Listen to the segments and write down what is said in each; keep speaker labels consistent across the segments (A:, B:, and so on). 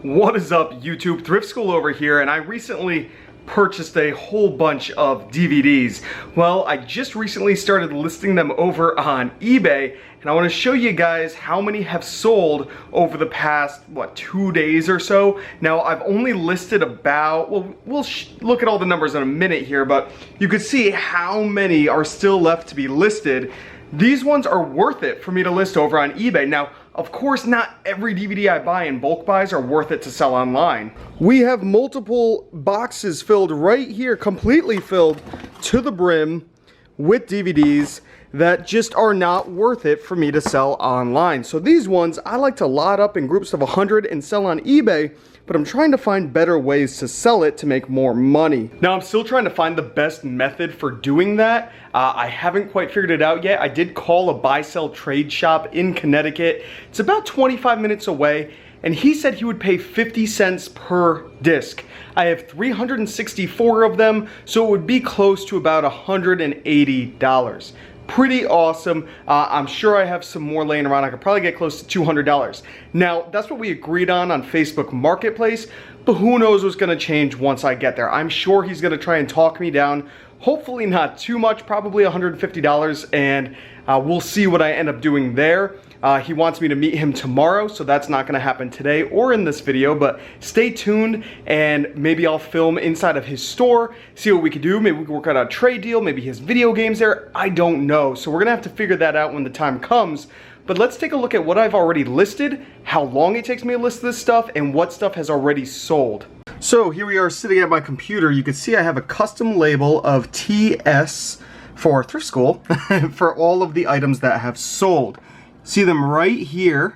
A: What is up, YouTube? ThriftSchool over here, and I recently purchased a whole bunch of DVDs. Well, I just recently started listing them over on eBay, and I want to show you guys how many have sold over the past, 2 days or so. Now, I've only listed about, well, we'll look at all the numbers in a minute here, but you can see how many are still left to be listed. These ones are worth it for me to list over on eBay. Now, of course, not every DVD I buy in bulk buys are worth it to sell online. We have multiple boxes filled right here, completely filled to the brim with DVDs that just are not worth it for me to sell online. So these ones, I like to lot up in groups of 100 and sell on eBay, but I'm trying to find better ways to sell it to make more money. Now, I'm still trying to find the best method for doing that. I haven't quite figured it out yet. I did call a buy-sell trade shop in Connecticut. It's about 25 minutes away, and he said he would pay 50 cents per disc. I have 364 of them, so it would be close to about $180. Pretty awesome. I'm sure I have some more laying around. I could probably get close to $200. Now, that's what we agreed on Facebook Marketplace, but who knows what's gonna change once I get there. I'm sure he's gonna try and talk me down. Hopefully not too much, probably $150, and we'll see what I end up doing there. He wants me to meet him tomorrow, so that's not gonna happen today or in this video, but stay tuned and maybe I'll film inside of his store, see what we can do. Maybe we can work out a trade deal, maybe his video games there, I don't know. So we're gonna have to figure that out when the time comes. But let's take a look at what I've already listed, how long it takes me to list this stuff, and what stuff has already sold. So here we are sitting at my computer. You can see I have a custom label of TS for ThriftSchool for all of the items that have sold. See them right here,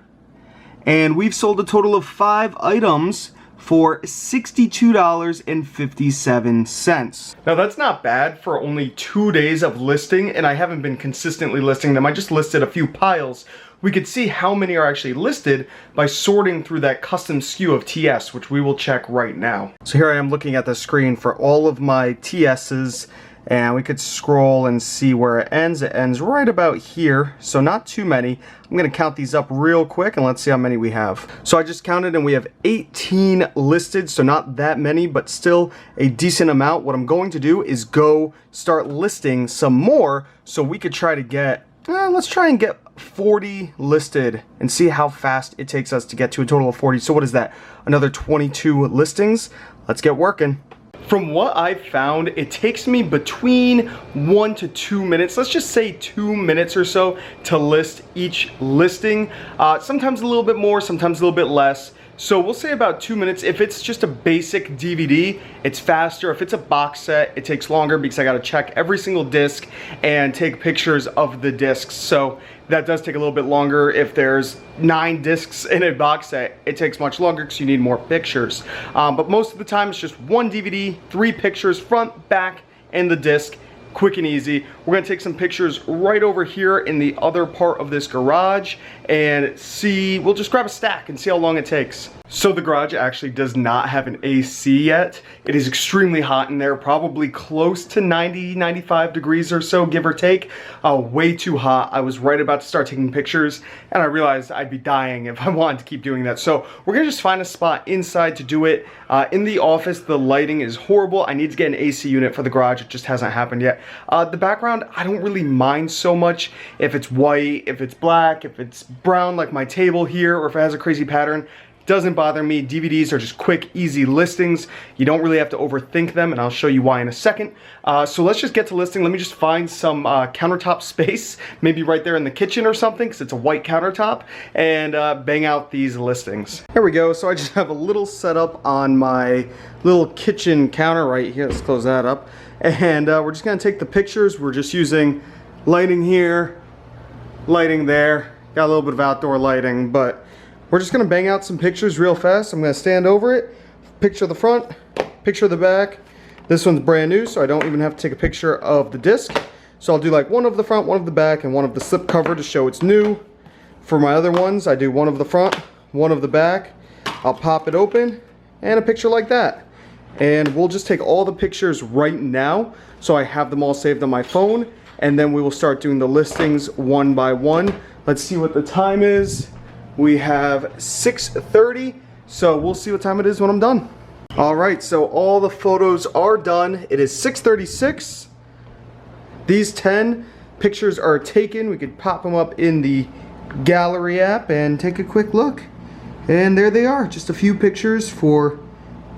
A: and we've sold a total of 5 items for $62.57. Now that's not bad for only 2 days of listing, and I haven't been consistently listing them. I just listed a few piles. We could see how many are actually listed by sorting through that custom SKU of TS, which we will check right now. So here I am looking at the screen for all of my TS's, and we could scroll and see where it ends. It ends right about here, so not too many. I'm gonna count these up real quick and let's see how many we have. So I just counted and we have 18 listed, so not that many, but still a decent amount. What I'm going to do is go start listing some more so we could try to get, let's try and get 40 listed and see how fast it takes us to get to a total of 40. So what is that? Another 22 listings? Let's get working. From what I've found, it takes me between 1 to 2 minutes, let's just say 2 minutes or so, to list each listing. Sometimes a little bit more, sometimes a little bit less. So we'll say about 2 minutes. If it's just a basic DVD, it's faster. If it's a box set, it takes longer because I gotta check every single disc and take pictures of the discs. So that does take a little bit longer. If there's 9 discs in a box set, it takes much longer because you need more pictures. But most of the time it's just 1 DVD, 3 pictures, front, back, and the disc. Quick and easy. We're gonna take some pictures right over here in the other part of this garage and see, we'll just grab a stack and see how long it takes. So the garage actually does not have an AC yet. It is extremely hot in there, probably close to 90, 95 degrees or so, give or take. Way too hot. I was right about to start taking pictures and I realized I'd be dying if I wanted to keep doing that. So we're gonna just find a spot inside to do it. In the office, the lighting is horrible. I need to get an AC unit for the garage. It just hasn't happened yet. The background, I don't really mind so much if it's white, if it's black, if it's brown like my table here, or if it has a crazy pattern. Doesn't bother me. DVDs are just quick, easy listings. You don't really have to overthink them, and I'll show you why in a second. So let's just get to listing. Let me just find some countertop space, maybe right there in the kitchen or something, because it's a white countertop, and bang out these listings. Here we go. So I just have a little setup on my little kitchen counter right here. Let's close that up. And we're just gonna take the pictures. We're just using lighting here, lighting there. Got a little bit of outdoor lighting, but we're just gonna bang out some pictures real fast. I'm gonna stand over it, picture the front, picture the back. This one's brand new, so I don't even have to take a picture of the disc. So I'll do like one of the front, one of the back, and one of the slip cover to show it's new. For my other ones, I do one of the front, one of the back. I'll pop it open, and a picture like that. And we'll just take all the pictures right now, so I have them all saved on my phone, and then we will start doing the listings one by one. Let's see what the time is. We have 6:30. So we'll see what time it is when I'm done. All right, so all the photos are done. It is 6:36. These 10 pictures are taken. We could pop them up in the gallery app and take a quick look. And there they are, just a few pictures for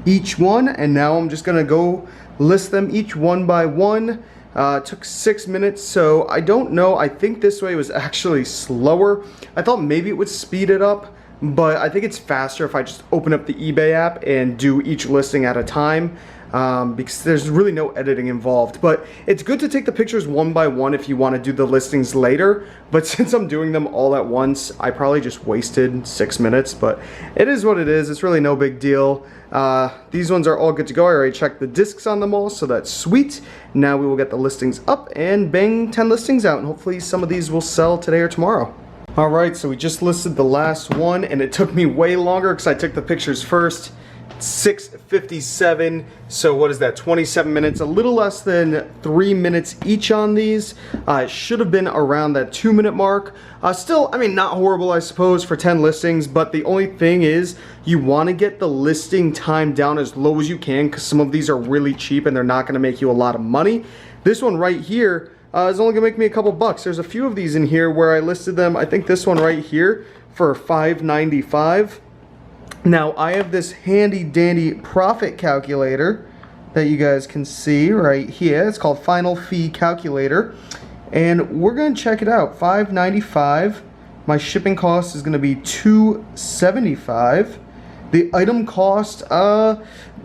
A: each one. And now I'm just gonna go list them each one by one. It took 6 minutes, so I don't know. I think this way was actually slower. I thought maybe it would speed it up, but I think it's faster if I just open up the eBay app and do each listing at a time, because there's really no editing involved. But it's good to take the pictures one by one if you want to do the listings later, but since I'm doing them all at once, I probably just wasted 6 minutes, but it is what it is. It's really no big deal. These ones are all good to go. I already checked the discs on them all, so that's sweet. Now we will get the listings up and bang 10 listings out, and hopefully some of these will sell today or tomorrow. Alright, so we just listed the last one, and it took me way longer because I took the pictures first. 6:57, so what is that, 27 minutes, a little less than 3 minutes each on these. It should have been around that 2-minute mark. Still, I mean, not horrible, I suppose, for 10 listings, but the only thing is you want to get the listing time down as low as you can, because some of these are really cheap and they're not going to make you a lot of money. This one right here is only gonna make me a couple bucks. There's a few of these in here where I listed them, I think this one right here, for $5.95. Now I have this handy dandy profit calculator that you guys can see right here. It's called Final Fee Calculator, and we're gonna check it out. $5.95. My shipping cost is gonna be $2.75. The item cost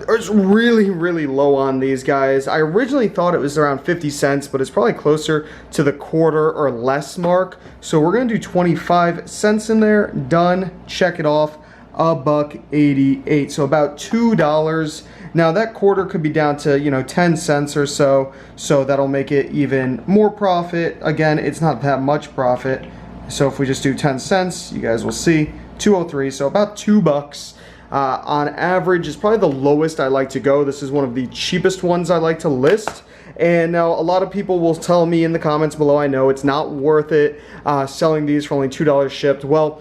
A: is really low on these guys. I originally thought it was around 50 cents, but it's probably closer to the quarter or less mark. So we're gonna do 25 cents in there. Done. Check it off. $1.88. So about $2. Now that quarter could be down to, you know, 10 cents or so. So that'll make it even more profit. Again, it's not that much profit. So if we just do 10 cents, you guys will see 203. So about $2. On average is probably the lowest I like to go. This is one of the cheapest ones I like to list. And now a lot of people will tell me in the comments below, I know it's not worth it selling these for only $2 shipped. Well,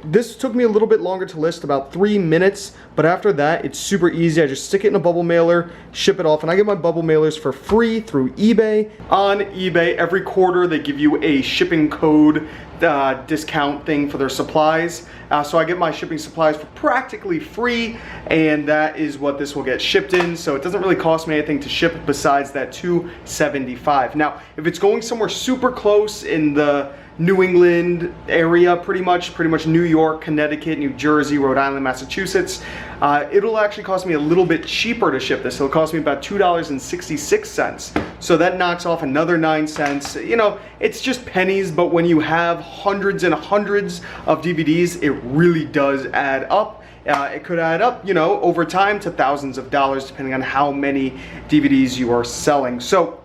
A: this took me a little bit longer to list, about 3 minutes, but after that it's super easy. I just stick it in a bubble mailer, ship it off, and I get my bubble mailers for free through eBay. On eBay, every quarter they give you a shipping code discount thing for their supplies. So I get my shipping supplies for practically free, and that is what this will get shipped in. So it doesn't really cost me anything to ship besides that $2.75. Now, if it's going somewhere super close in the New England area, pretty much New York, Connecticut, New Jersey, Rhode Island, Massachusetts, it'll actually cost me a little bit cheaper to ship this. It'll cost me about $2.66. So that knocks off another 9 cents. You know, it's just pennies, but when you have hundreds and hundreds of DVDs, it really does add up. It could add up, you know, over time to thousands of dollars, depending on how many DVDs you are selling. So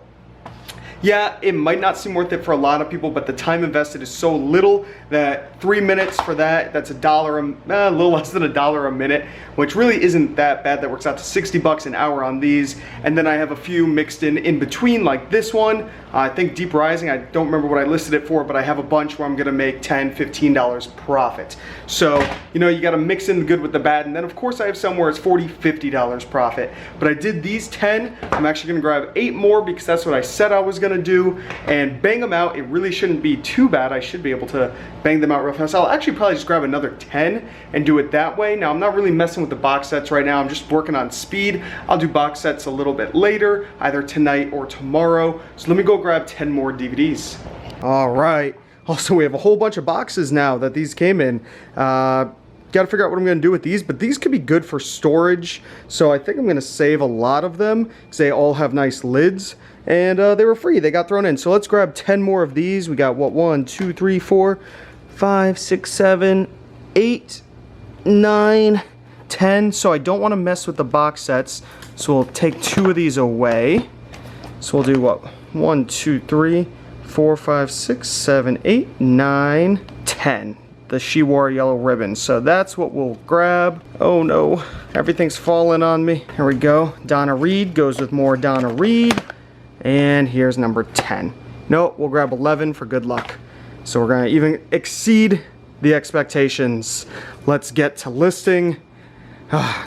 A: yeah, it might not seem worth it for a lot of people, but the time invested is so little that 3 minutes for that's $1, a little less than $1 a minute, which really isn't that bad. That works out to 60 bucks an hour on these. And then I have a few mixed in between, like this one. I think Deep Rising, I don't remember what I listed it for, but I have a bunch where I'm gonna make $10, $15 profit. So, you know, you gotta mix in the good with the bad. And then of course I have some where it's $40, $50 profit. But I did these 10. I'm actually gonna grab 8 more because that's what I said I was gonna do, and bang them out. It really shouldn't be too bad. I should be able to bang them out real fast. I'll actually probably just grab another 10 and do it that way. Now I'm not really messing with the box sets right now. I'm just working on speed. I'll do box sets a little bit later, either tonight or tomorrow. So let me go grab 10 more DVDs. All right. Also, we have a whole bunch of boxes now that these came in. Got to figure out what I'm going to do with these, but these could be good for storage. So I think I'm going to save a lot of them because they all have nice lids. And they were free. They got thrown in. So let's grab 10 more of these. We got what? 1, 2, 3, 4, 5, 6, 7, 8, 9, 10. So I don't want to mess with the box sets. So we'll take 2 of these away. So we'll do what? 1, 2, 3, 4, 5, 6, 7, 8, 9, 10. The She Wore Yellow Ribbon. So that's what we'll grab. Oh no, everything's falling on me. Here we go. Donna Reed goes with more Donna Reed. And here's number 10. No, we'll grab 11 for good luck. So we're gonna even exceed the expectations. Let's get to listing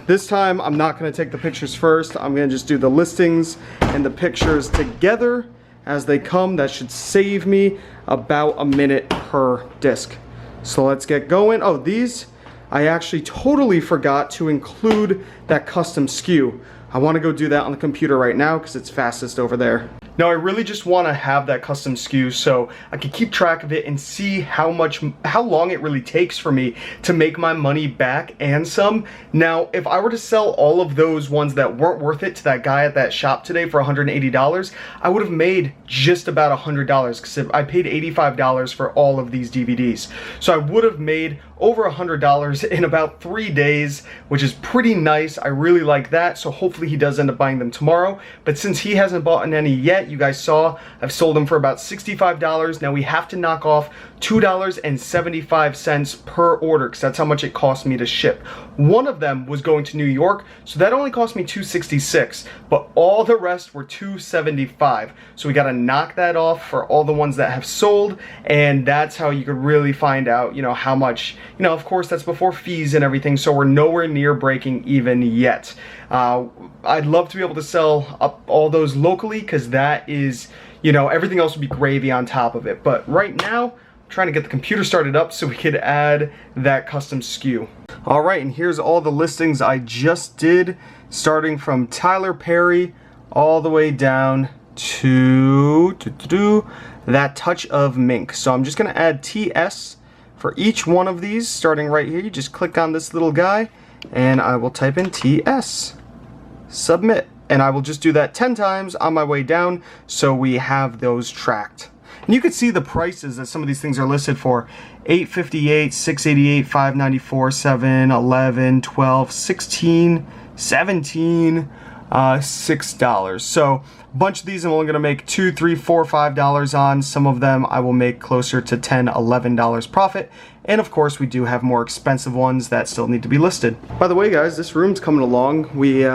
A: This time I'm not going to take the pictures first. I'm going to just do the listings and the pictures together as they come. That should save me about a minute per disc. So let's get going. Oh, these, I actually totally forgot to include that custom SKU. I want to go do that on the computer right now because it's fastest over there. Now I really just want to have that custom SKU so I can keep track of it and see how long it really takes for me to make my money back and some. Now, if I were to sell all of those ones that weren't worth it to that guy at that shop today for $180, I would have made just about $100 because I paid $85 for all of these DVDs. So I would have made over $100 in about 3 days, which is pretty nice. I really like that. So hopefully he does end up buying them tomorrow. But since he hasn't bought any yet, you guys saw I've sold them for about $65. Now we have to knock off $2.75 per order because that's how much it cost me to ship. One of them was going to New York, so that only cost me $2.66, but all the rest were $2.75. So we got to knock that off for all the ones that have sold, and that's how you could really find out, you know, how much, you know, of course that's before fees and everything, so we're nowhere near breaking even yet. I'd love to be able to sell up all those locally because that is, you know, everything else would be gravy on top of it. But right now, trying to get the computer started up so we could add that custom SKU. All right, and here's all the listings I just did, starting from Tyler Perry all the way down to that touch of mink. So I'm just gonna add TS for each one of these, starting right here. You just click on this little guy and I will type in TS, submit, and I will just do that 10 times on my way down so we have those tracked. And you can see the prices that some of these things are listed for. $8.58, $6.88, $5.94, $7, $11, $12, $16, $17, $6. So a bunch of these I'm only going to make $2, $3, $4, $5 on. Some of them I will make closer to $10, $11 profit. And of course we do have more expensive ones that still need to be listed. By the way guys, this room's coming along. We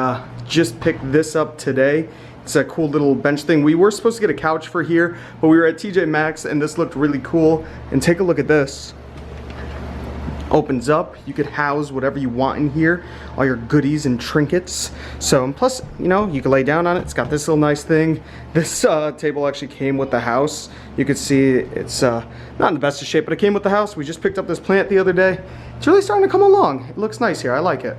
A: just picked this up today. It's a cool little bench thing. We were supposed to get a couch for here, but we were at TJ Maxx and this looked really cool. And take a look at this. Opens up, you could house whatever you want in here, all your goodies and trinkets. So, and plus, you know, you can lay down on it. It's got this little nice thing. This table actually came with the house. You could see it's not in the best of shape, but it came with the house. We just picked up this plant the other day. It's really starting to come along. It looks nice here, I like it.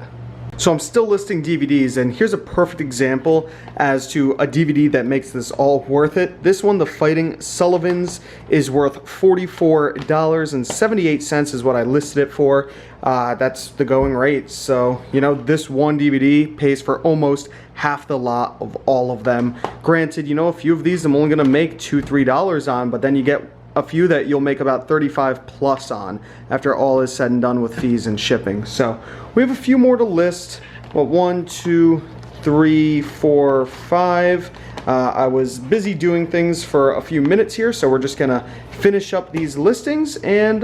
A: So I'm still listing DVDs, and here's a perfect example as to a DVD that makes this all worth it. This one, The Fighting Sullivans, is worth $44.78 is what I listed it for. That's the going rate. So, you know, this one DVD pays for almost half the lot of all of them. Granted, you know, a few of these I'm only gonna make $2, $3 on, but then you get a few that you'll make about 35 plus on after all is said and done with fees and shipping. So we have a few more to list. Well, 1, 2, 3, 4, 5. I was busy doing things for a few minutes here, so we're just gonna finish up these listings and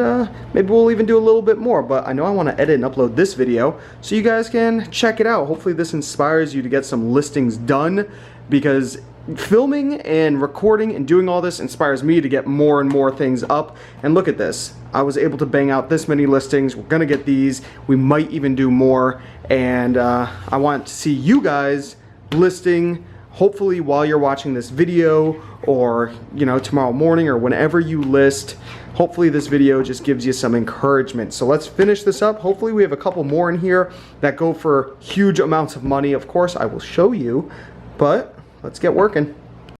A: maybe we'll even do a little bit more. But I know I want to edit and upload this video so you guys can check it out. Hopefully this inspires you to get some listings done, because filming and recording and doing all this inspires me to get more and more things up. And look at this, I was able to bang out this many listings. We're gonna get these, we might even do more, and I want to see you guys listing, hopefully while you're watching this video, or you know, tomorrow morning or whenever you list. Hopefully this video just gives you some encouragement. So let's finish this up. Hopefully we have a couple more in here that go for huge amounts of money. Of course I will show you, but let's get working.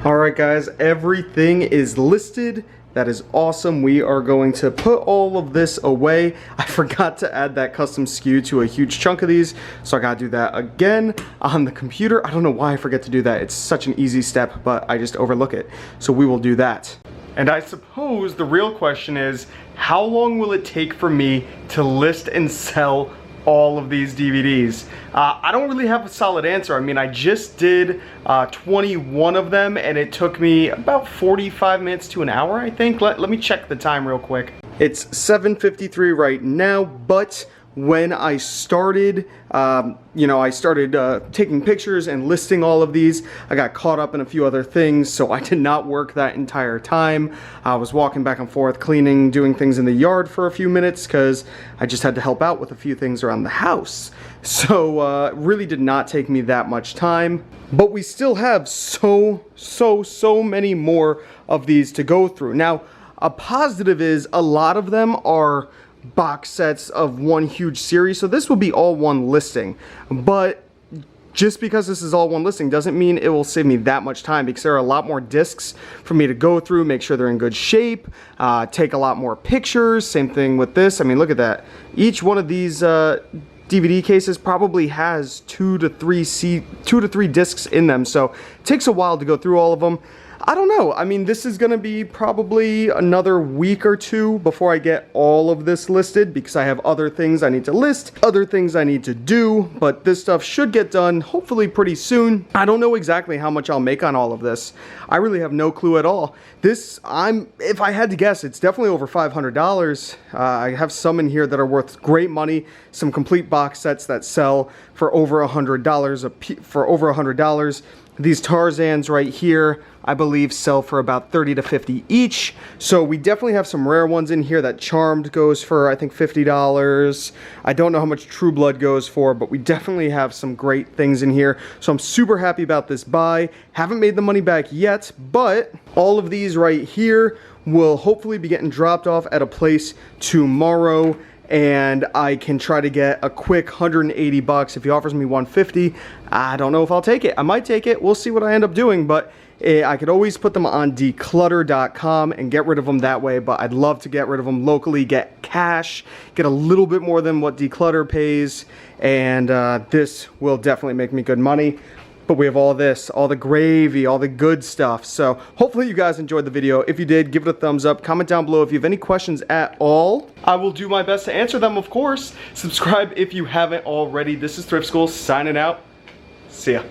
A: All right guys, everything is listed. That is awesome. We are going to put all of this away. I forgot to add that custom SKU to a huge chunk of these, so I gotta do that again on the computer. I don't know why I forget to do that. It's such an easy step, but I just overlook it. So we will do that. And I suppose the real question is, how long will it take for me to list and sell all of these DVDs? I don't really have a solid answer. I mean, I just did 21 of them and it took me about 45 minutes to an hour, I think. Let me check the time real quick. It's 7:53 right now, but when I started, I started taking pictures and listing all of these. I got caught up in a few other things, so I did not work that entire time. I was walking back and forth, cleaning, doing things in the yard for a few minutes because I just had to help out with a few things around the house. So it really did not take me that much time. But we still have so many more of these to go through. Now, a positive is a lot of them are box sets of one huge series, so this will be all one listing. But just because this is all one listing doesn't mean it will save me that much time, because there are a lot more discs for me to go through, make sure they're in good shape, take a lot more pictures. Same thing with this. I mean, look at that. Each one of these DVD cases probably has 2 to 3 discs in them, so it takes a while to go through all of them. I don't know. I mean, this is going to be probably another week or two before I get all of this listed, because I have other things I need to list, other things I need to do, but this stuff should get done hopefully pretty soon. I don't know exactly how much I'll make on all of this. I really have no clue at all. This, if I had to guess, it's definitely over $500. I have some in here that are worth great money, some complete box sets that sell for over $100 These Tarzans right here, I believe, sell for about 30 to 50 each. So we definitely have some rare ones in here. That Charmed goes for, I think, $50. I don't know how much True Blood goes for, but we definitely have some great things in here. So I'm super happy about this buy. Haven't made the money back yet, but all of these right here will hopefully be getting dropped off at a place tomorrow, and I can try to get a quick 180 bucks. If he offers me 150, I don't know if I'll take it. I might take it. We'll see what I end up doing, but I could always put them on declutter.com and get rid of them that way, but I'd love to get rid of them locally, get cash, get a little bit more than what Declutter pays, and this will definitely make me good money. But we have all this, all the gravy, all the good stuff. So hopefully you guys enjoyed the video. If you did, give it a thumbs up. Comment down below if you have any questions at all. I will do my best to answer them, of course. Subscribe if you haven't already. This is Thrift School signing out. See ya.